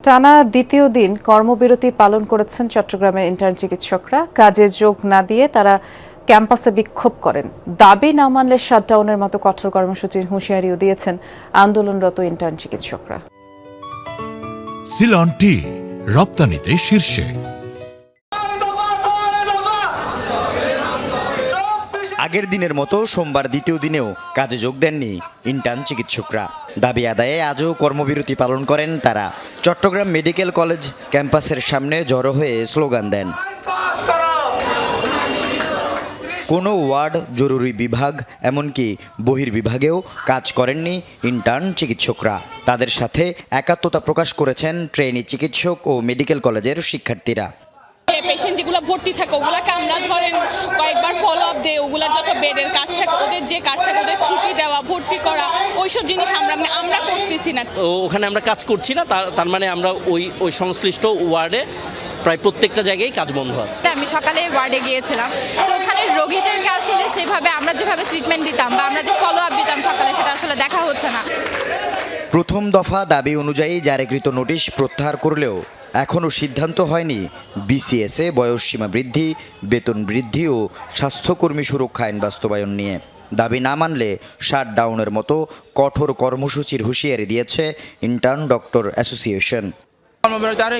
টানা দ্বিতীয় দিন কর্মবিরতি পালন করেছেন চট্টগ্রামের ইন্টার্ন চিকিৎসকরা। কাজে যোগ না দিয়ে তারা ক্যাম্পাসে বিক্ষোভ করেন। দাবি না মানলে শাটডাউনের মতো কঠোর কর্মসূচির হুঁশিয়ারিও দিয়েছেন আন্দোলনরত ইন্টার্ন চিকিৎসকরা। সিলন টি রপ্তানিতে শীর্ষে। আগের দিনের মতো সোমবার দ্বিতীয় দিনেও কাজে যোগ দেননি ইন্টার্ন চিকিৎসকরা। দাবি আদায়ে আজও কর্মবিরতি পালন করেন তারা। চট্টগ্রাম মেডিকেল কলেজ ক্যাম্পাসের সামনে জড়ো হয়ে স্লোগান দেন। কোনো ওয়ার্ড, জরুরি বিভাগ, এমনকি বহির্বিভাগেও কাজ করেননি ইন্টার্ন চিকিৎসকরা। তাদের সাথে একাত্মতা প্রকাশ করেছেন ট্রেনি চিকিৎসক ও মেডিকেল কলেজের শিক্ষার্থীরা। পেশেন্ট যেগুলো ভর্তি থাকে ওগুলাকে আমরা ধরেন কয়েকবার ফলো আপ দেয়, ওগুলার যত বেডের কাজ থাকে ওদের যে কাজ থাকে ওদের ছুটি দেওয়া, ভর্তি করা, ওইসব জিনিস আমরা করতেছি না। তো ওখানে আমরা কাজ করছি না, তার মানে আমরা ওই সংশ্লিষ্ট ওয়ার্ডে প্রায় প্রত্যেকটা জায়গায় কাজ বন্ধ আছে। আমি সকালে ওয়ার্ডে গিয়েছিলাম, তো ওখানে রোগীদেরকে আসলে সেভাবে আমরা যেভাবে ট্রিটমেন্ট দিতাম বা আমরা যে ফলো আপ দিতাম সকালে, সেটা আসলে দেখা হচ্ছে না। প্রথম দফা দাবি অনুযায়ী জারিকৃত নোটিশ প্রত্যাহার করলেও এখনও সিদ্ধান্ত হয়নি বিসিএসে বয়সসীমা বৃদ্ধি, বেতন বৃদ্ধি ও স্বাস্থ্যকর্মী সুরক্ষা আইন বাস্তবায়ন নিয়ে। দাবি না মানলে শাটডাউনের মতো কঠোর কর্মসূচির হুঁশিয়ারি দিয়েছে ইন্টার্ন ডক্টর অ্যাসোসিয়েশন। কর্মবিরতি আরও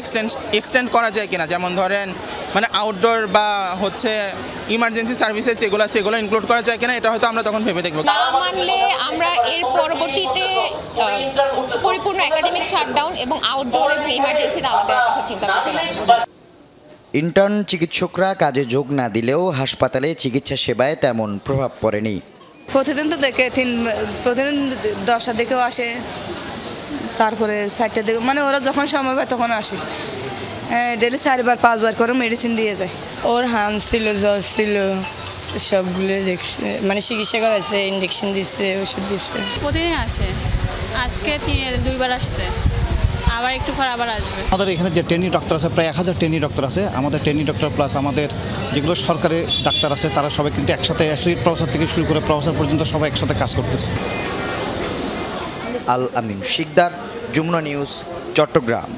এক্সটেন্ড করা যায় কিনা, যেমন ধরেন মানে আউটডোর বা হচ্ছে ইমার্জেন্সি সার্ভিসেস সেগুলো ইনক্লুড করা যায় কিনা, এটা হয়তো আমরা তখন ভেবে দেখব। না মানলে আমরা এর পরবর্তীতে পরিপূর্ণ একাডেমিক শাটডাউন এবং আউটডোর এবং ইমার্জেন্সিতে আলাদা কথা চিন্তা করতে লাগবে। ইন্টার্ন চিকিৎসকরা কাজে যোগ না দিলেও হাসপাতালে চিকিৎসা সেবায় তেমন প্রভাব পড়েনি। প্রতিদিন তো প্রতিদিন 10টার দিকেও আসে, তারপরে 4টার দিকে, মানে ওরা যখন সময় পায় তখন আসে। ডেলি 4বার 5বার করে মেডিসিন দিয়ে যায়। ওর হাম ছিল, জ্বর ছিল, সবগুলো দেখছে, মানে চিকিৎসা করাচ্ছে, ইঞ্জেকশন দিচ্ছে, ওষুধ দিচ্ছে। প্রতিদিন আসে, আজকে 2বার আসছে, আবার একটু পর আবার আসবে। আমাদের এখানে যে ট্রেনি ডক্টর আছে, প্রায় 1000 ট্রেনি ডক্টর আছে। আমাদের ট্রেনি ডক্টর প্লাস আমাদের যেগুলো সরকারি ডাক্তার আছে, তারা সবাই কিন্তু একসাথে অ্যাসোসিয়েট প্রফেসর থেকে শুরু করে প্রফেসর পর্যন্ত সবাই একসাথে কাজ করতেছে। আল আমিন শিকদার, যমুনা নিউজ, চট্টগ্রাম।